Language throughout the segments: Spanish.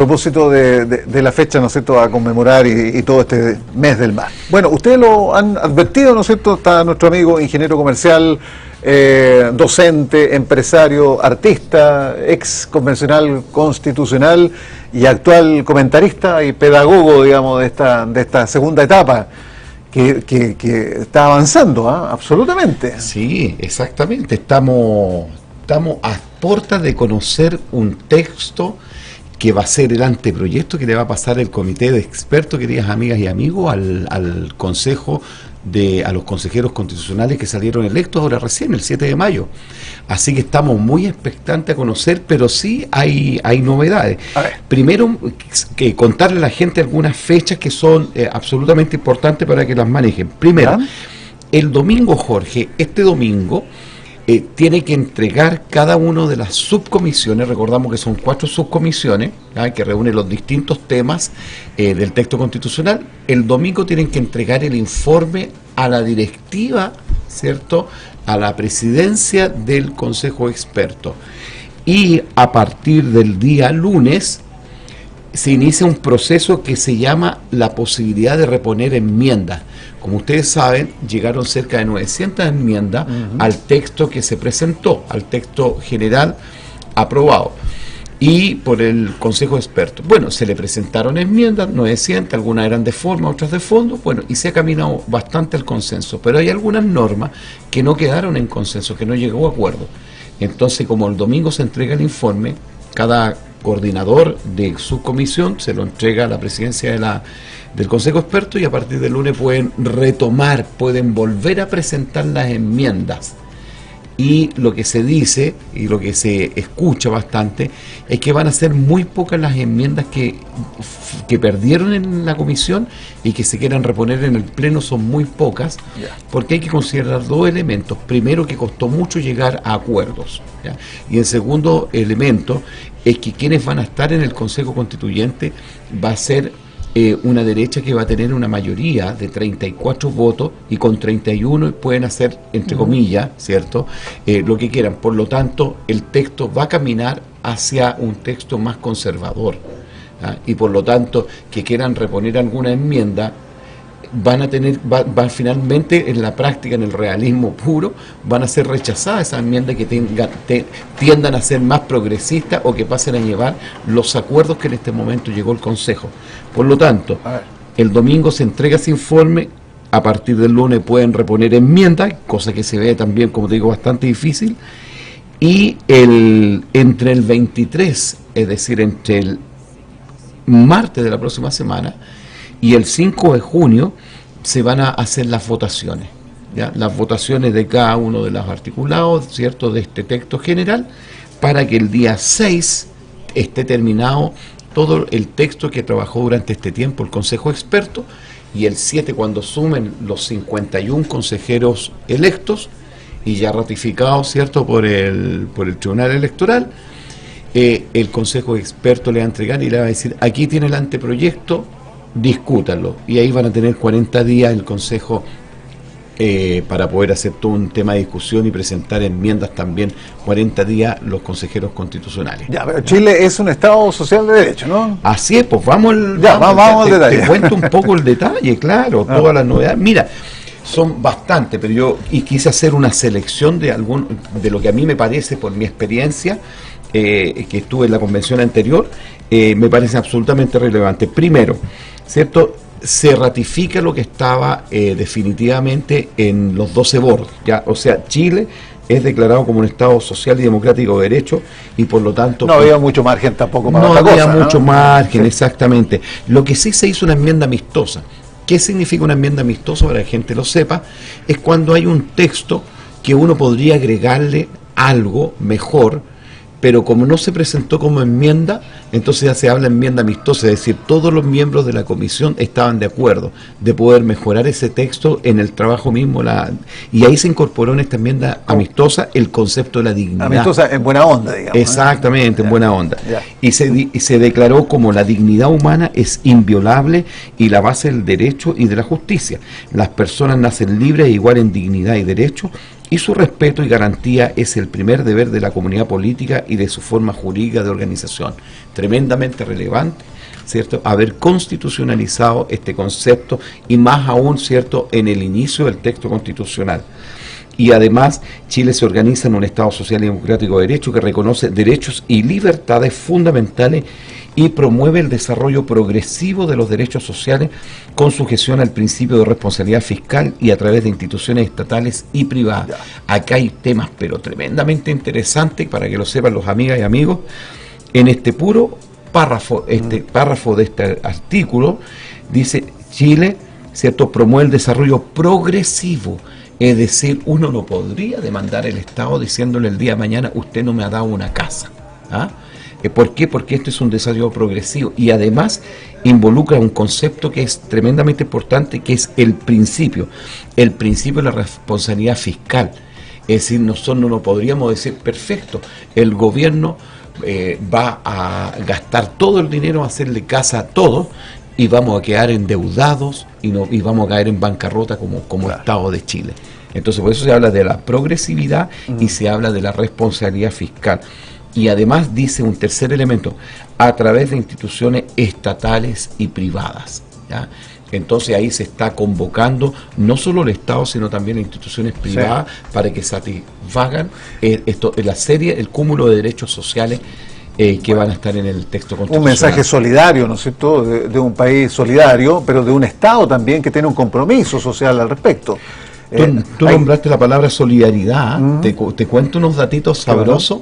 A propósito de la fecha, ¿no es cierto?, a conmemorar y todo este mes del mar. Bueno, ustedes lo han advertido, ¿no es cierto?, está nuestro amigo ingeniero comercial, docente, empresario, artista, ex convencional constitucional y actual comentarista y pedagogo, digamos, de esta segunda etapa que está avanzando, absolutamente. Sí, exactamente. Estamos a puertas de conocer un texto que va a ser el anteproyecto que le va a pasar el comité de expertos, queridas amigas y amigos, al Consejo, a los consejeros constitucionales que salieron electos ahora recién, el 7 de mayo. Así que estamos muy expectantes a conocer, pero sí hay novedades. Primero, que contarle a la gente algunas fechas que son absolutamente importantes para que las manejen. Primero, el domingo, Jorge, este domingo, tiene que entregar cada una de las subcomisiones, recordamos que son 4 subcomisiones, que reúnen los distintos temas del texto constitucional. El domingo tienen que entregar el informe a la directiva, ¿cierto?, a la presidencia del Consejo Experto. Y a partir del día lunes se inicia un proceso que se llama la posibilidad de reponer enmiendas. Como ustedes saben, llegaron cerca de 900 enmiendas al texto que se presentó, al texto general aprobado, y por el Consejo de Expertos. Bueno, se le presentaron enmiendas, 900, algunas eran de forma, otras de fondo, bueno, y se ha caminado bastante al consenso, pero hay algunas normas que no quedaron en consenso, que no llegó a acuerdo. Entonces, como el domingo se entrega el informe, cada coordinador de subcomisión se lo entrega a la presidencia del Consejo Experto, y a partir del lunes pueden retomar, pueden volver a presentar las enmiendas. Y lo que se dice y lo que se escucha bastante es que van a ser muy pocas las enmiendas que perdieron en la comisión y que se quieran reponer en el pleno, son muy pocas, porque hay que considerar 2 elementos. Primero, que costó mucho llegar a acuerdos, ¿ya? Y el segundo elemento es que quienes van a estar en el Consejo Constituyente va a ser una derecha que va a tener una mayoría de 34 votos, y con 31 pueden hacer, entre comillas, ¿cierto?, lo que quieran. Por lo tanto, el texto va a caminar hacia un texto más conservador, ¿ya? Y por lo tanto, que quieran reponer alguna enmienda, van a tener, finalmente, en la práctica, en el realismo puro, van a ser rechazadas esas enmiendas que tiendan a ser más progresistas o que pasen a llevar los acuerdos que en este momento llegó el Consejo. Por lo tanto, el domingo se entrega ese informe, a partir del lunes pueden reponer enmiendas, cosa que se ve también, como te digo, bastante difícil, y entre el 23, es decir, entre el martes de la próxima semana y el 5 de junio, se van a hacer las votaciones, ¿ya? Las votaciones de cada uno de los articulados, ¿cierto?, de este texto general, para que el día 6 esté terminado todo el texto que trabajó durante este tiempo el Consejo Experto, y el 7, cuando sumen los 51 consejeros electos y ya ratificados, ¿cierto?, por el Tribunal Electoral, el Consejo Experto le va a entregar y le va a decir: aquí tiene el anteproyecto, discútanlo. Y ahí van a tener 40 días el Consejo para poder hacer todo un tema de discusión y presentar enmiendas también. 40 días los consejeros constitucionales. Ya, pero Chile es un Estado social de derecho, ¿no? Así es, pues vamos al detalle. Te cuento un poco el detalle, claro, todas las novedades. Mira, son bastantes, pero yo quise hacer una selección de lo que a mí me parece, por mi experiencia, que estuve en la convención anterior, me parece absolutamente relevante. Primero, ¿cierto?, se ratifica lo que estaba definitivamente en los 12 bordes, ¿ya? O sea, Chile es declarado como un Estado social y democrático de derecho, y por lo tanto... No había mucho margen tampoco para otra cosa. No había mucho margen, sí. Exactamente. Lo que sí se hizo una enmienda amistosa. ¿Qué significa una enmienda amistosa? Para que la gente lo sepa, es cuando hay un texto que uno podría agregarle algo mejor, pero como no se presentó como enmienda, entonces ya se habla enmienda amistosa, es decir, todos los miembros de la comisión estaban de acuerdo de poder mejorar ese texto en el trabajo mismo, y ahí se incorporó en esta enmienda amistosa el concepto de la dignidad. Amistosa en buena onda, digamos. Exactamente, en buena onda. Y se declaró como la dignidad humana es inviolable y la base del derecho y de la justicia. Las personas nacen libres e iguales en dignidad y derecho, y su respeto y garantía es el primer deber de la comunidad política y de su forma jurídica de organización. Tremendamente relevante, ¿cierto?, haber constitucionalizado este concepto, y más aún, ¿cierto?, en el inicio del texto constitucional. Y además, Chile se organiza en un Estado social y democrático de derecho que reconoce derechos y libertades fundamentales y promueve el desarrollo progresivo de los derechos sociales con sujeción al principio de responsabilidad fiscal y a través de instituciones estatales y privadas. Ya. Acá hay temas pero tremendamente interesantes para que lo sepan los amigas y amigos. En este puro párrafo, párrafo de este artículo, dice: Chile, ¿cierto?, promueve el desarrollo progresivo. Es decir, uno no podría demandar al Estado diciéndole el día de mañana: usted no me ha dado una casa. ¿Ah? ¿Por qué? Porque esto es un desarrollo progresivo y además involucra un concepto que es tremendamente importante, que es el principio de la responsabilidad fiscal. Es decir, nosotros no podríamos decir: perfecto, el gobierno va a gastar todo el dinero, a hacerle casa a todos, y vamos a quedar endeudados y vamos a caer en bancarrota como claro. Estado de Chile. Entonces, por eso se habla de la progresividad y se habla de la responsabilidad fiscal. Y además dice un tercer elemento: a través de instituciones estatales y privadas, ¿ya? Entonces ahí se está convocando no solo el Estado, sino también las instituciones privadas, sí, para que satisfagan la serie, el cúmulo de derechos sociales que van a estar en el texto constitucional. Un mensaje solidario, ¿no es cierto?, de un país solidario, pero de un Estado también que tiene un compromiso social al respecto. Tú nombraste la palabra solidaridad. Te cuento unos datitos sabrosos.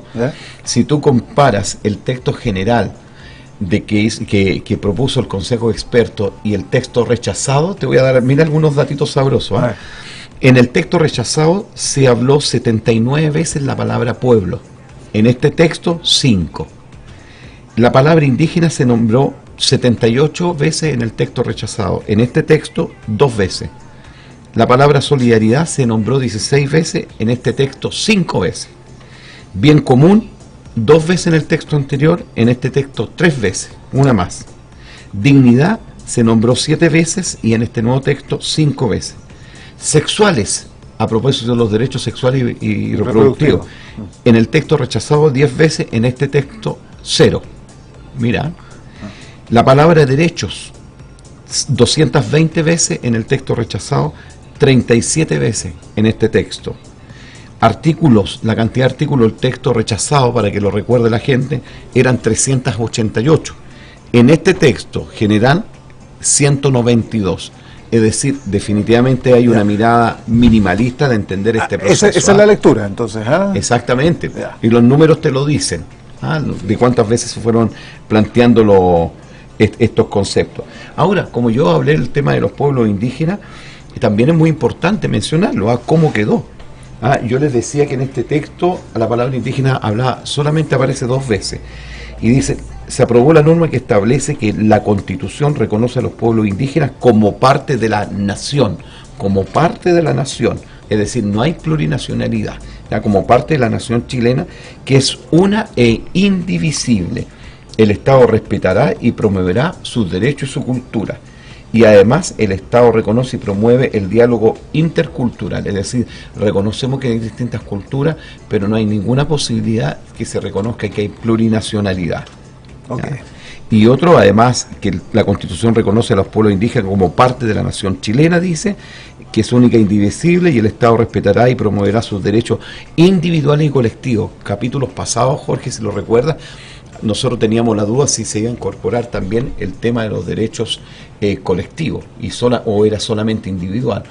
Si tú comparas el texto general que propuso el Consejo de Expertos y el texto rechazado, te voy a dar, mira, algunos datitos sabrosos. En el texto rechazado se habló 79 veces la palabra pueblo. En este texto, 5. La palabra indígena se nombró 78 veces en el texto rechazado. En este texto, 2 veces. La palabra solidaridad se nombró 16 veces, en este texto 5 veces. Bien común, 2 veces en el texto anterior, en este texto 3 veces, una más. Dignidad se nombró 7 veces y en este nuevo texto 5 veces. Sexuales, a propósito de los derechos sexuales y reproductivos, en el texto rechazado 10 veces, en este texto 0. Mira, la palabra derechos 220 veces en el texto rechazado, 37 veces en este texto. Artículos, la cantidad de artículos del texto rechazado, para que lo recuerde la gente, eran 388. En este texto general, 192. Es decir, definitivamente hay una mirada minimalista de entender este proceso. Esa es la lectura, entonces. Exactamente. Y los números te lo dicen. De cuántas veces se fueron planteando estos conceptos. Ahora, como yo hablé del tema de los pueblos indígenas, también es muy importante mencionarlo, cómo quedó. Yo les decía que en este texto la palabra indígena solamente aparece 2 veces. Y dice: se aprobó la norma que establece que la Constitución reconoce a los pueblos indígenas como parte de la nación, es decir, no hay plurinacionalidad, como parte de la nación chilena, que es una e indivisible. El Estado respetará y promoverá sus derechos y su cultura. Y además el Estado reconoce y promueve el diálogo intercultural, es decir, reconocemos que hay distintas culturas, pero no hay ninguna posibilidad que se reconozca que hay plurinacionalidad. Y otro, además, que la Constitución reconoce a los pueblos indígenas como parte de la nación chilena, dice, que es única e indivisible, y el Estado respetará y promoverá sus derechos individuales y colectivos. Capítulos pasados, Jorge, si lo recuerdas, nosotros teníamos la duda si se iba a incorporar también el tema de los derechos colectivos o era solamente individual.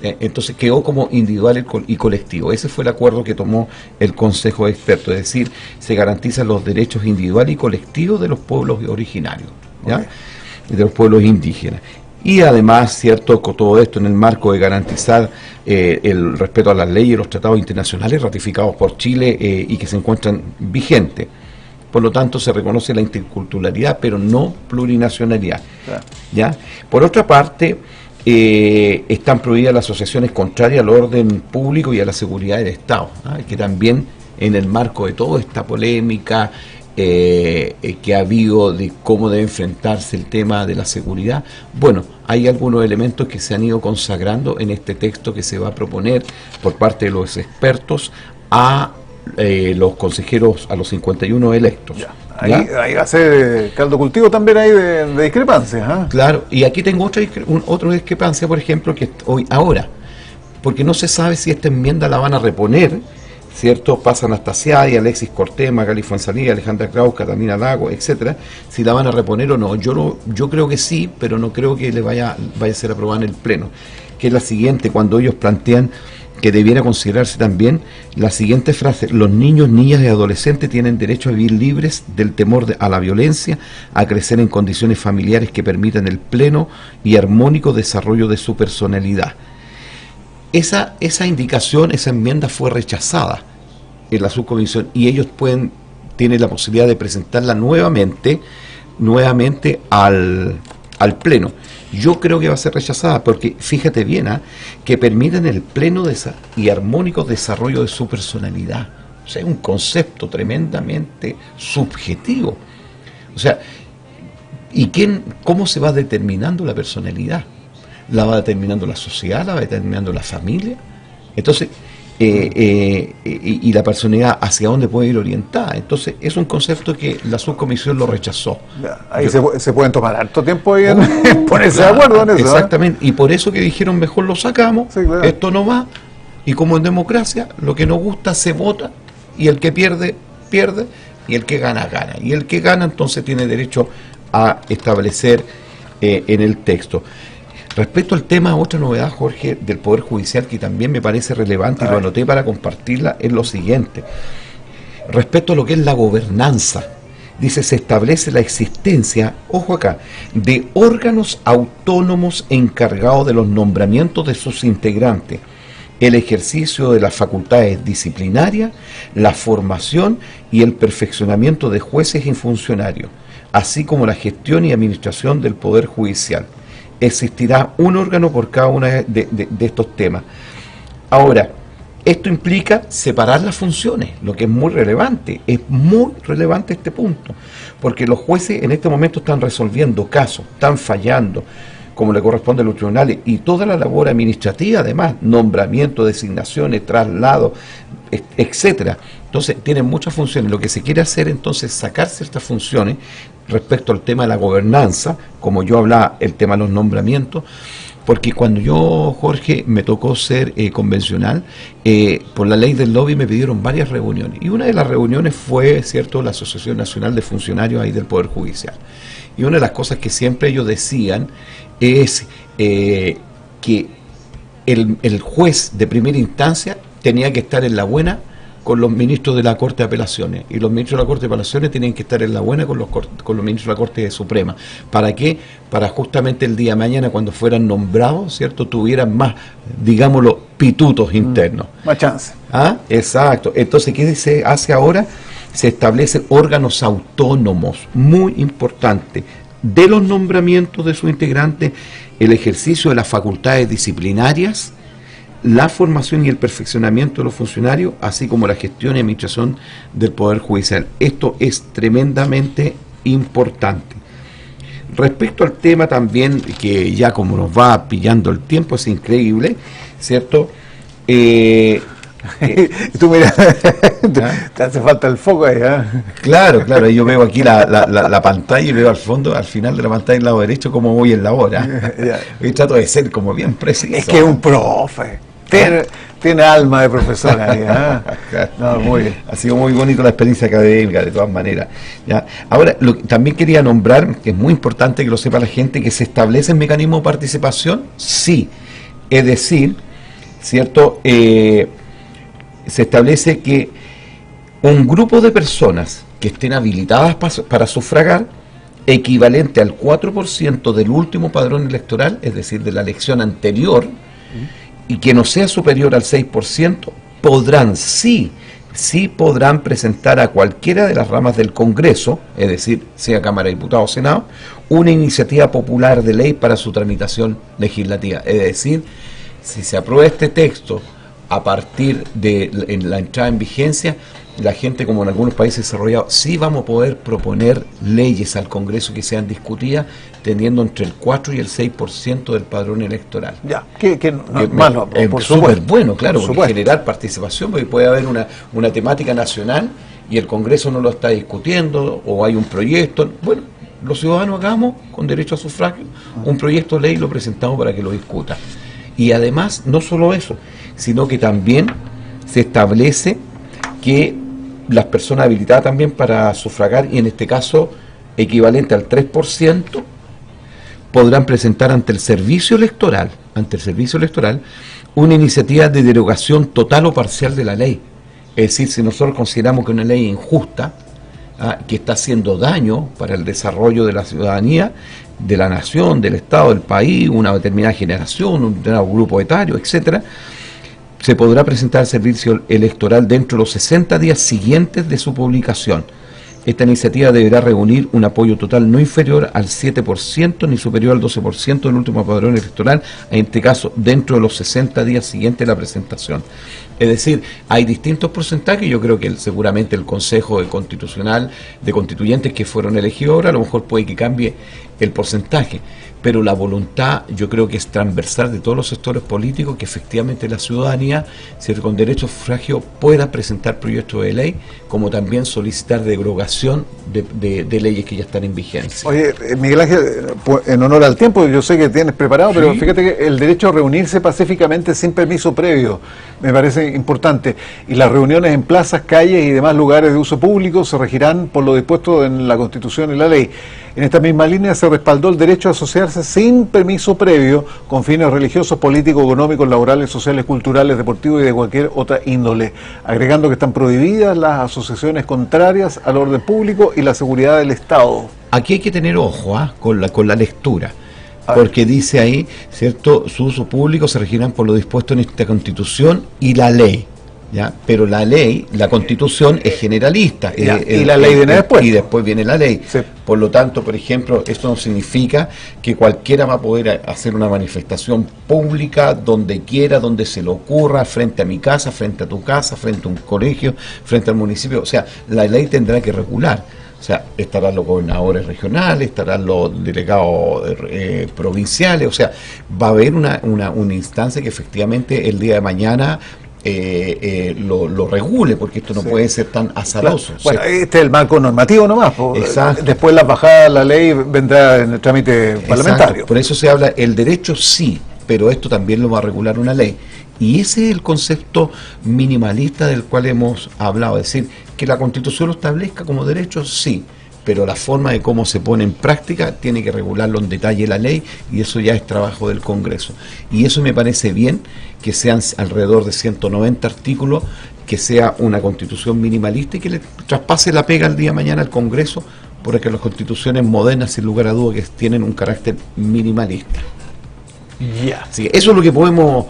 Entonces quedó como individual y colectivo. Ese fue el acuerdo que tomó el Consejo de Expertos, es decir, se garantizan los derechos individuales y colectivos de los pueblos originarios, ¿ya? De los pueblos indígenas. Y además, cierto, con todo esto en el marco de garantizar el respeto a las leyes y los tratados internacionales ratificados por Chile y que se encuentran vigentes. Por lo tanto, se reconoce la interculturalidad, pero no plurinacionalidad. ¿Ya? Por otra parte, están prohibidas las asociaciones contrarias al orden público y a la seguridad del Estado, que también en el marco de toda esta polémica que ha habido de cómo debe enfrentarse el tema de la seguridad. Bueno, hay algunos elementos que se han ido consagrando en este texto que se va a proponer por parte de los expertos a los consejeros, a los 51 electos. Ya. Ahí va a ser caldo cultivo también ahí de discrepancias. ¿Eh? Claro, y aquí tengo otra discrepancia, por ejemplo, que ahora, porque no se sabe si esta enmienda la van a reponer, ¿cierto? Pasa Anastasia y Alexis Cortés, Magali Fuenzalía, Alejandra Kraus, Catalina Lago, etcétera, si la van a reponer o no. Yo creo que sí, pero no creo que le vaya a ser aprobada en el Pleno, que es la siguiente, cuando ellos plantean que debiera considerarse también la siguiente frase: los niños, niñas y adolescentes tienen derecho a vivir libres del temor a la violencia, a crecer en condiciones familiares que permitan el pleno y armónico desarrollo de su personalidad. Esa indicación, esa enmienda fue rechazada en la subcomisión y ellos tienen la posibilidad de presentarla nuevamente al Pleno. Yo creo que va a ser rechazada porque, fíjate bien, que permitan el pleno y armónico desarrollo de su personalidad. O sea, es un concepto tremendamente subjetivo. O sea, ¿y cómo se va determinando la personalidad? ¿La va determinando la sociedad? ¿La va determinando la familia? Entonces, y la personalidad hacia dónde puede ir orientada. Entonces, es un concepto que la subcomisión lo rechazó. Ahí se pueden tomar harto tiempo ahí en ponerse de acuerdo en eso. Exactamente, y por eso que dijeron mejor lo sacamos, sí, claro. Esto no va, y como en democracia, lo que nos gusta se vota, y el que pierde, pierde, y el que gana, gana. Y el que gana entonces tiene derecho a establecer en el texto. Respecto al tema, otra novedad, Jorge, del Poder Judicial que también me parece relevante y lo anoté para compartirla, es lo siguiente. Respecto a lo que es la gobernanza, dice, se establece la existencia, ojo acá, de órganos autónomos encargados de los nombramientos de sus integrantes, el ejercicio de las facultades disciplinarias, la formación y el perfeccionamiento de jueces y funcionarios, así como la gestión y administración del Poder Judicial. Existirá un órgano por cada uno de estos temas. Ahora, esto implica separar las funciones, lo que es muy relevante este punto, porque los jueces en este momento están resolviendo casos, están fallando, como le corresponde a los tribunales, y toda la labor administrativa, además, nombramiento, designaciones, traslado, etcétera. Entonces, tienen muchas funciones. Lo que se quiere hacer, entonces, es sacar ciertas funciones respecto al tema de la gobernanza, como yo hablaba, el tema de los nombramientos, porque cuando yo, Jorge, me tocó ser convencional, por la ley del lobby me pidieron varias reuniones, y una de las reuniones fue, cierto, la Asociación Nacional de Funcionarios ahí del Poder Judicial. Y una de las cosas que siempre ellos decían es que el juez de primera instancia tenía que estar en la buena con los ministros de la Corte de Apelaciones, y los ministros de la Corte de Apelaciones tienen que estar en la buena con los ministros de la Corte Suprema. ¿Para qué? Para justamente el día de mañana, cuando fueran nombrados, ¿cierto?, tuvieran más, digámoslo, pitutos internos. Más chance. Exacto. Entonces, ¿qué se hace ahora? Se establecen órganos autónomos, muy importante, de los nombramientos de sus integrantes, el ejercicio de las facultades disciplinarias, la formación y el perfeccionamiento de los funcionarios, así como la gestión y administración del Poder Judicial. Esto es tremendamente importante. Respecto al tema también, que ya como nos va pillando el tiempo, es increíble, ¿cierto? Tú mira, te hace falta el foco ahí, Claro, yo veo aquí la pantalla y veo al fondo, al final de la pantalla en el lado derecho, cómo voy en la hora. Y trato de ser como bien preciso. Es que es un profe. Tiene alma de profesor ahí, No, muy bien. Ha sido muy bonito la experiencia académica, de todas maneras. ¿Ya? Ahora, también quería nombrar, que es muy importante que lo sepa la gente, que se establece el mecanismo de participación, sí. Es decir, ¿cierto?, se establece que un grupo de personas que estén habilitadas para sufragar, equivalente al 4% del último padrón electoral, es decir, de la elección anterior, y que no sea superior al 6%, podrán, sí podrán presentar a cualquiera de las ramas del Congreso, es decir, sea Cámara de Diputados o Senado, una iniciativa popular de ley para su tramitación legislativa. Es decir, si se aprueba este texto a partir de la entrada en vigencia, la gente, como en algunos países desarrollados, sí vamos a poder proponer leyes al Congreso que sean discutidas teniendo entre el 4 y el 6% del padrón electoral. Ya, que no es malo, por súper bueno, claro, por porque generar participación, porque puede haber una temática nacional y el Congreso no lo está discutiendo, o hay un proyecto. Bueno, los ciudadanos hagamos, con derecho a sufragio, un proyecto de ley y lo presentamos para que lo discuta. Y además, no solo eso, sino que también se establece que las personas habilitadas también para sufragar, y en este caso equivalente al 3%, podrán presentar ante el servicio electoral, una iniciativa de derogación total o parcial de la ley. Es decir, si nosotros consideramos que una ley es injusta, que está haciendo daño para el desarrollo de la ciudadanía, de la nación, del Estado, del país, una determinada generación, un determinado grupo etario, etcétera, se podrá presentar al servicio electoral dentro de los 60 días siguientes de su publicación. Esta iniciativa deberá reunir un apoyo total no inferior al 7% ni superior al 12% del último padrón electoral, en este caso dentro de los 60 días siguientes de la presentación. Es decir, hay distintos porcentajes. Yo creo que seguramente el Consejo Constitucional de Constituyentes que fueron elegidos ahora, a lo mejor puede que cambie el porcentaje, pero la voluntad yo creo que es transversal de todos los sectores políticos, que efectivamente la ciudadanía, ¿cierto?, con derecho a sufragio pueda presentar proyectos de ley, como también solicitar derogación de leyes que ya están en vigencia. Oye, Miguel Ángel, en honor al tiempo, yo sé que tienes preparado, pero fíjate que el derecho a reunirse pacíficamente sin permiso previo me parece importante, y las reuniones en plazas, calles y demás lugares de uso público se regirán por lo dispuesto en la Constitución y la ley. En esta misma línea se respaldó el derecho a asociarse sin permiso previo con fines religiosos, políticos, económicos, laborales, sociales, culturales, deportivos y de cualquier otra índole, agregando que están prohibidas las asociaciones contrarias al orden público y la seguridad del Estado. Aquí hay que tener ojo con la lectura, porque dice ahí, ¿cierto?, su uso público se regirán por lo dispuesto en esta Constitución y la ley. ¿Ya? Pero la ley, la Constitución es generalista, y la ley viene después. Y después viene la ley. Sí. Por lo tanto, por ejemplo, esto no significa que cualquiera va a poder hacer una manifestación pública donde quiera, donde se le ocurra, frente a mi casa, frente a tu casa, frente a un colegio, frente al municipio. O sea, la ley tendrá que regular. O sea, estarán los gobernadores regionales, estarán los delegados provinciales. O sea, va a haber una instancia que efectivamente el día de mañana lo regule, porque esto no puede ser tan azaroso. Claro. Bueno, este es el marco normativo nomás. Exacto. Después la bajada de la ley vendrá en el trámite parlamentario. Por eso se habla, el derecho sí, pero esto también lo va a regular una ley. Y ese es el concepto minimalista del cual hemos hablado, es decir, que la Constitución lo establezca como derecho, sí, pero la forma de cómo se pone en práctica tiene que regularlo en detalle la ley, y eso ya es trabajo del Congreso. Y eso me parece bien, que sean alrededor de 190 artículos, que sea una Constitución minimalista y que le traspase la pega el día de mañana al Congreso, porque las constituciones modernas, sin lugar a dudas, que tienen un carácter minimalista. Ya. Sí, eso es lo que podemos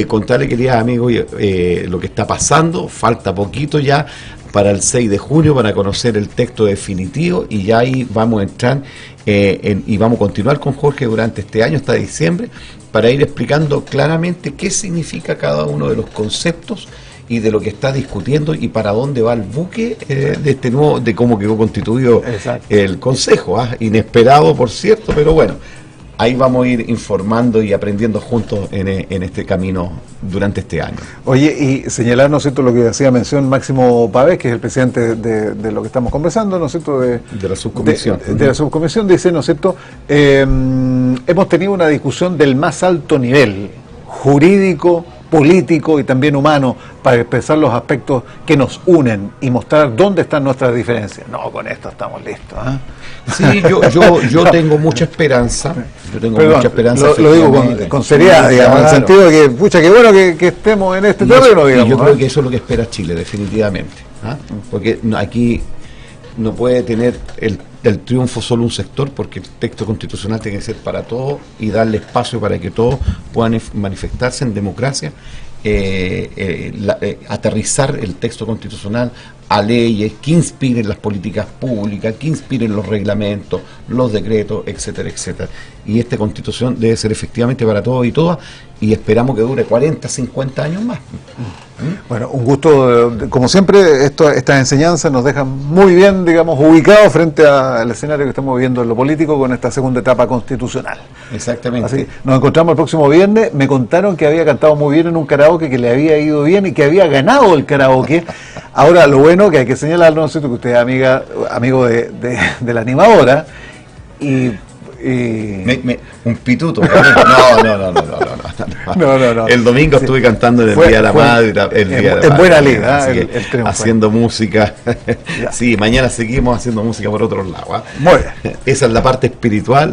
contarle, queridos amigos, lo que está pasando. Falta poquito ya para el 6 de junio para conocer el texto definitivo, y ya ahí vamos a entrar y vamos a continuar con Jorge durante este año, hasta diciembre, para ir explicando claramente qué significa cada uno de los conceptos y de lo que está discutiendo y para dónde va el buque de este nuevo, de cómo quedó constituido el Consejo. Inesperado, por cierto, pero bueno. Ahí vamos a ir informando y aprendiendo juntos en este camino durante este año. Oye, y señalar, ¿no es cierto?, lo que hacía mención Máximo Pavés, que es el presidente de lo que estamos conversando, ¿no es cierto?, de la subcomisión. De la subcomisión, dice, ¿no es cierto?, hemos tenido una discusión del más alto nivel, jurídico, político y también humano, para expresar los aspectos que nos unen y mostrar dónde están nuestras diferencias. No, con esto estamos listos. Sí, yo tengo mucha esperanza. Mucha esperanza. Lo digo con seriedad, digamos, en el sentido de que, pucha, qué bueno que estemos en este terreno, digamos. Y yo creo que eso es lo que espera Chile, definitivamente. Porque aquí no puede tener el triunfo solo un sector, porque el texto constitucional tiene que ser para todos y darle espacio para que todos puedan manifestarse en democracia, aterrizar el texto constitucional a leyes que inspiren las políticas públicas, que inspiren los reglamentos, los decretos, etcétera, etcétera. Y esta Constitución debe ser efectivamente para todos y todas, y esperamos que dure 40, 50 años más. Bueno, un gusto, como siempre, estas enseñanzas nos dejan muy bien, digamos, ubicados frente al escenario que estamos viviendo en lo político con esta segunda etapa constitucional. Exactamente. Así, nos encontramos el próximo viernes. Me contaron que había cantado muy bien en un karaoke, que le había ido bien y que había ganado el karaoke. Ahora, lo bueno que hay que señalar, ¿no es cierto?, que usted es amigo de la animadora y... un pituto. No. El domingo estuve cantando en el Día de la Madre. En buena liga, haciendo música. Sí, mañana seguimos haciendo música por otros lados. Muy bien. Esa es la parte espiritual.